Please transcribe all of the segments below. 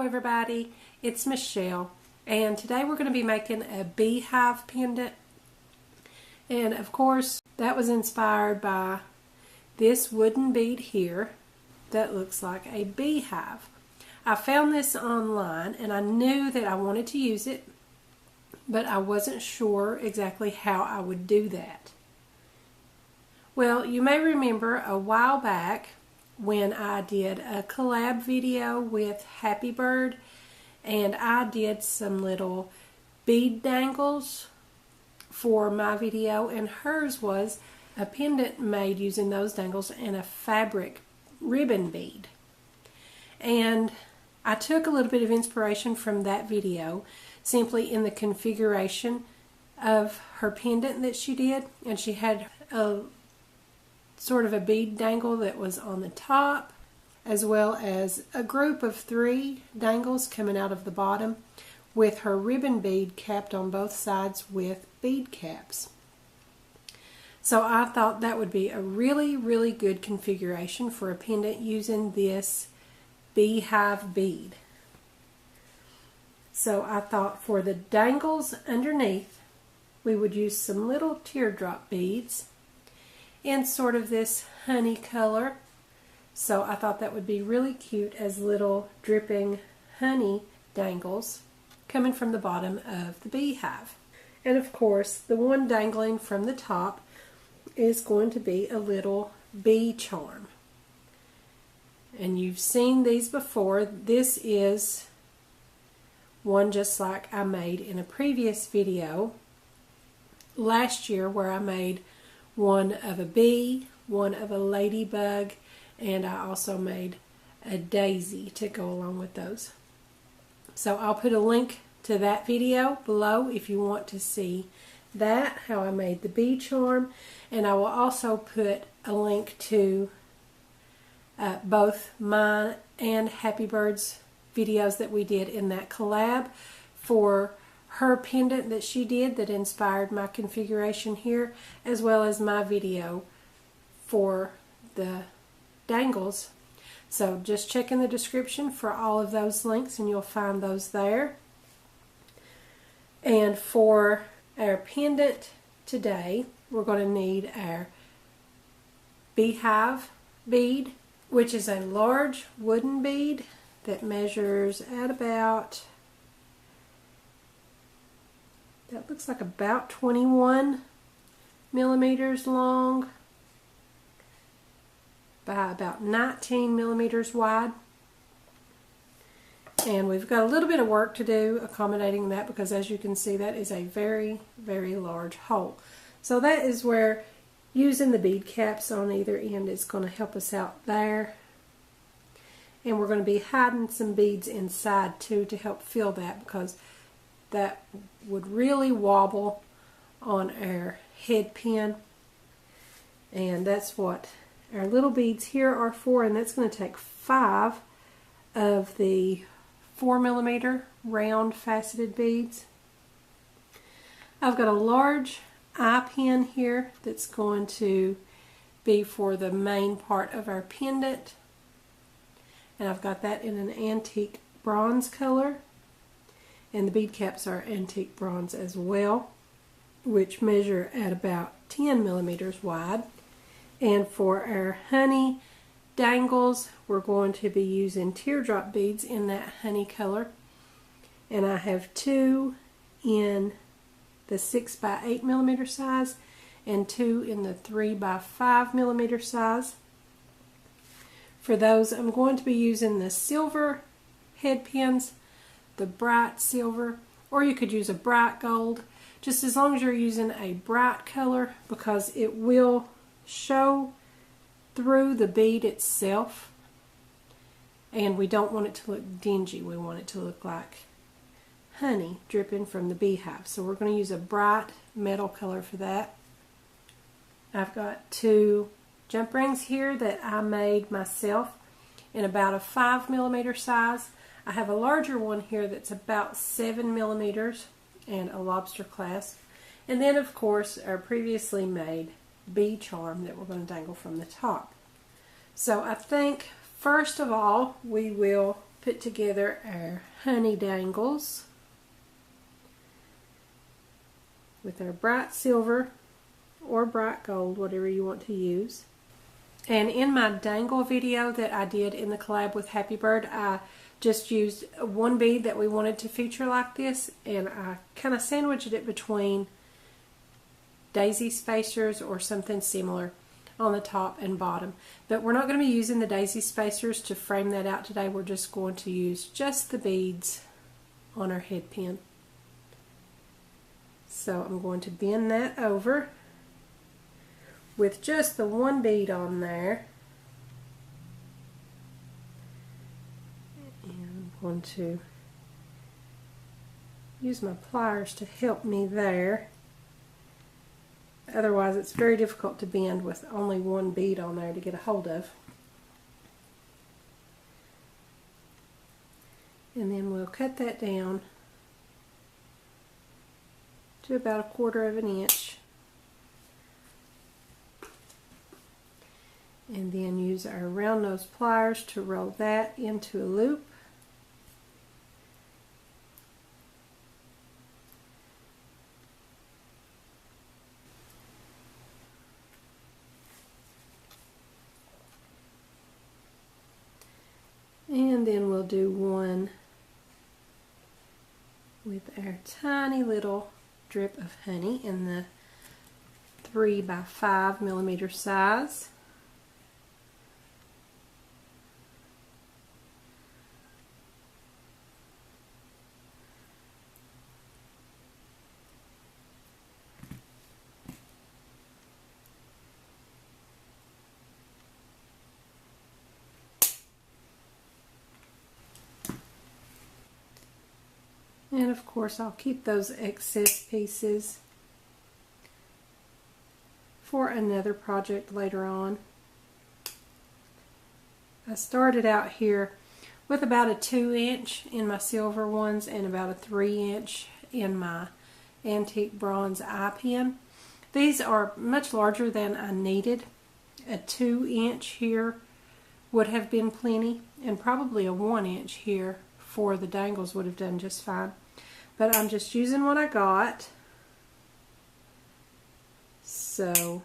everybody, it's Michelle, and today we're going to be making a beehive pendant. And of course that was inspired by this wooden bead here that looks like a beehive. I found this online and I knew that I wanted to use it, but I wasn't sure exactly how I would do that. Well, you may remember a while back when I did a collab video with Happybird, and I did some little bead dangles for my video, and hers was a pendant made using those dangles and a fabric ribbon bead. And I took a little bit of inspiration from that video simply in the configuration of her pendant that she did, and she had a sort of a bead dangle that was on the top, as well as a group of 3 dangles coming out of the bottom with her ribbon bead capped on both sides with bead caps. So I thought that would be a really good configuration for a pendant using this beehive bead. So I thought for the dangles underneath we would use some little teardrop beads in sort of this honey color. So I thought that would be really cute as little dripping honey dangles coming from the bottom of the beehive. And of course the one dangling from the top is going to be a little bee charm. And you've seen these before. This is one just like I made in a previous video last year, where I made one of a bee, one of a ladybug, and I also made a daisy to go along with those. So I'll put a link to that video below if you want to see that, how I made the bee charm, and I will also put a link to both mine and Happybird's videos that we did in that collab for her pendant that she did that inspired my configuration here, as well as my video for the dangles. So just check in the description for all of those links and you'll find those there. And for our pendant today, we're going to need our beehive bead, which is a large wooden bead that measures at about, that looks like about 21 millimeters long by about 19 millimeters wide. And we've got a little bit of work to do accommodating that, because as you can see that is a very large hole. So that is where using the bead caps on either end is going to help us out there. And we're going to be hiding some beads inside too to help fill that, because that would really wobble on our head pin. And that's what our little beads here are for, and that's going to take 5 of the 4 millimeter round faceted beads. I've got a large eye pin here that's going to be for the main part of our pendant, and I've got that in an antique bronze color, and the bead caps are antique bronze as well, which measure at about 10 millimeters wide. And for our honey dangles, we're going to be using teardrop beads in that honey color, and I have 2 in the 6 by 8 millimeter size and 2 in the 3 by 5 millimeter size. For those, I'm going to be using the silver head pins, the bright silver, or you could use a bright gold, just as long as you're using a bright color, because it will show through the bead itself, and we don't want it to look dingy. We want it to look like honey dripping from the beehive. So we're going to use a bright metal color for that. I've got 2 jump rings here that I made myself in about a 5 millimeter size. I have a larger one here that's about 7 millimeters and a lobster clasp. And then of course our previously made bee charm that we're going to dangle from the top. So I think first of all we will put together our honey dangles with our bright silver or bright gold, whatever you want to use. And in my dangle video that I did in the collab with Happybird, I just used one bead that we wanted to feature like this, and I kind of sandwiched it between daisy spacers or something similar on the top and bottom. But we're not going to be using the daisy spacers to frame that out today. We're just going to use just the beads on our head pin. So I'm going to bend that over with just the one bead on there. And I'm going to use my pliers to help me there. Otherwise it's very difficult to bend with only one bead on there to get a hold of. And then we'll cut that down to about 1/4 of an inch. And then use our round nose pliers to roll that into a loop. And then we'll do one with our tiny little drip of honey in the 3 by 5 millimeter size. And of course I'll keep those excess pieces for another project later on. I started out here with about a 2-inch in my silver ones and about a 3-inch in my antique bronze eye pin. These are much larger than I needed. A 2-inch here would have been plenty, and probably a 1-inch here for the dangles would have done just fine. But I'm just using what I got. So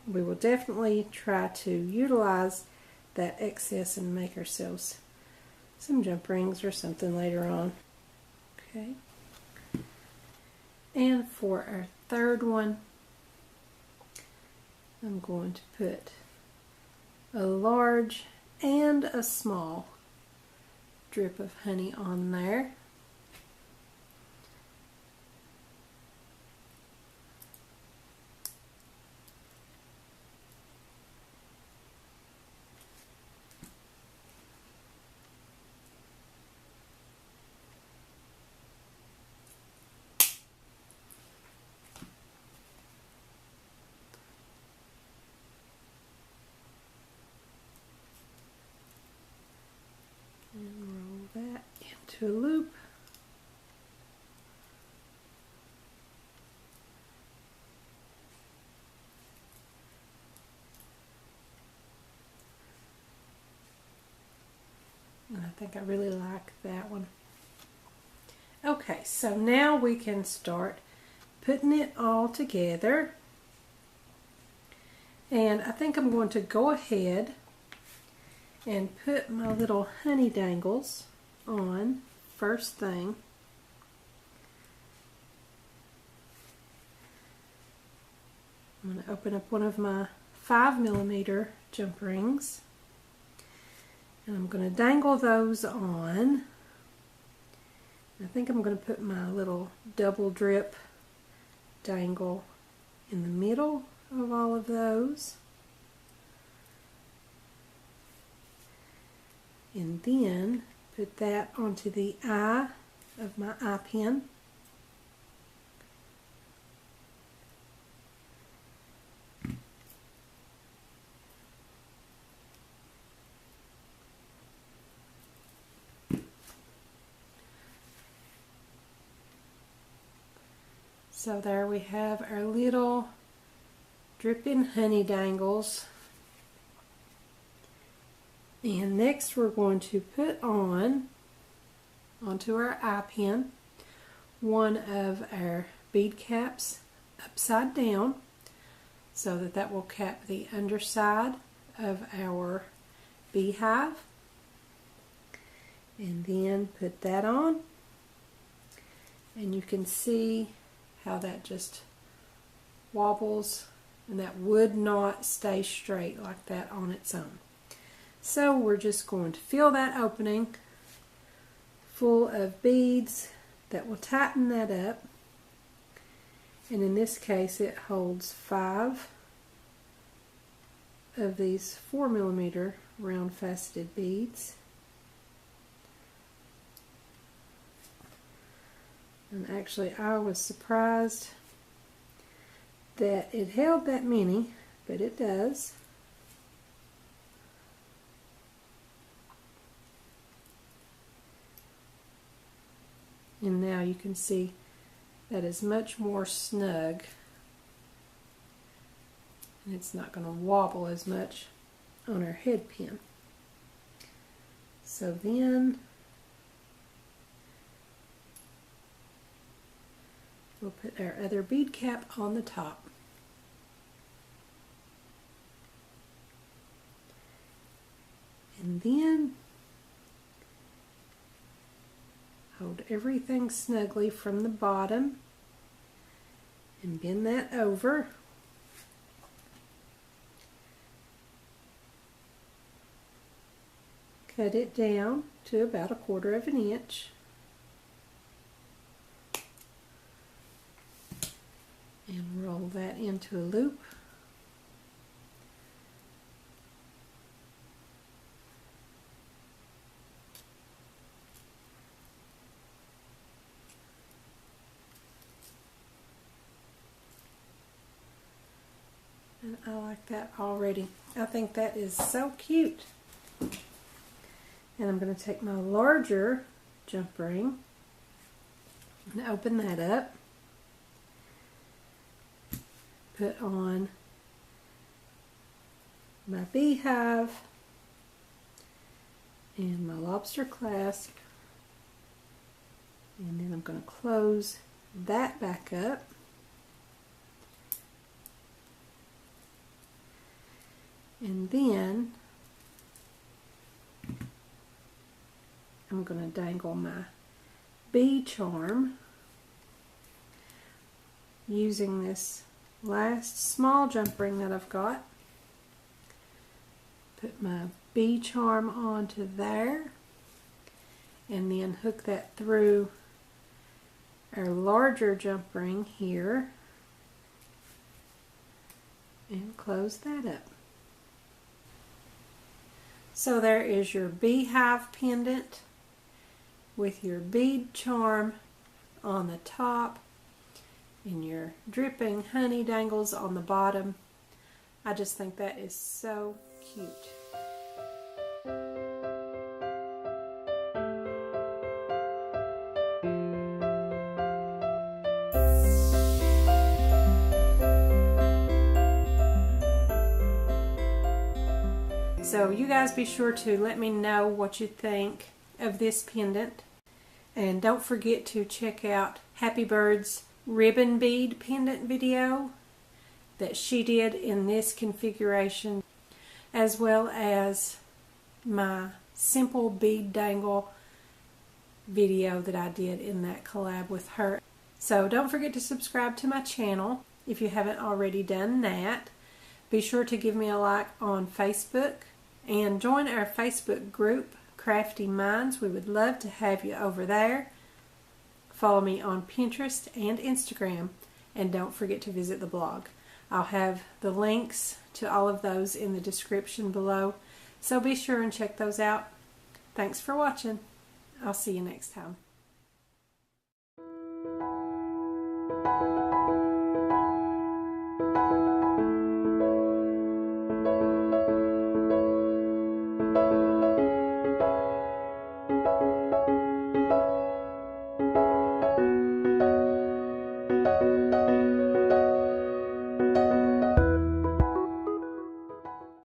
we will definitely try to utilize that excess and make ourselves some jump rings or something later on. Okay. And for our third one, I'm going to put a large and a small drip of honey on there. And roll that into a loop. And I think I really like that one. Okay, so now we can start putting it all together. And I think I'm going to go ahead and put my little honey dangles on first thing. I'm going to open up one of my 5mm jump rings, and I'm going to dangle those on. I think I'm going to put my little double drip dangle in the middle of all of those. And then put that onto the eye of my eye pin. So there we have our little dripping honey dangles. And next we're going to put onto our eye pin one of our bead caps upside down so that will cap the underside of our beehive. And then put that on, and you can see how that just wobbles, and that would not stay straight like that on its own. So we're just going to fill that opening full of beads that will tighten that up, and in this case it holds 5 of these 4mm round faceted beads. And actually I was surprised that it held that many, but it does. And now you can see that is much more snug, and it's not going to wobble as much on our head pin. So then we'll put our other bead cap on the top. And then hold everything snugly from the bottom and bend that over. Cut it down to about 1/4 inch. And roll that into a loop. And I like that already. I think that is so cute. And I'm going to take my larger jump ring and open that up. Put on my beehive and my lobster clasp, and then I'm going to close that back up. And then I'm going to dangle my bead charm using this last small jump ring that I've got. Put my bead charm onto there, and then hook that through our larger jump ring here and close that up. So there is your beehive pendant with your bead charm on the top and your dripping honey dangles on the bottom. I just think that is so cute. So you guys be sure to let me know what you think of this pendant. And don't forget to check out Happybird's ribbon bead pendant video that she did in this configuration, as well as my Simple Bead Dangle video that I did in that collab with her. So don't forget to subscribe to my channel if you haven't already done that. Be sure to give me a like on Facebook and join our Facebook group, Craftie Minds. We would love to have you over there. Follow me on Pinterest and Instagram, and don't forget to visit the blog. I'll have the links to all of those in the description below, so be sure and check those out. Thanks for watching. I'll see you next time.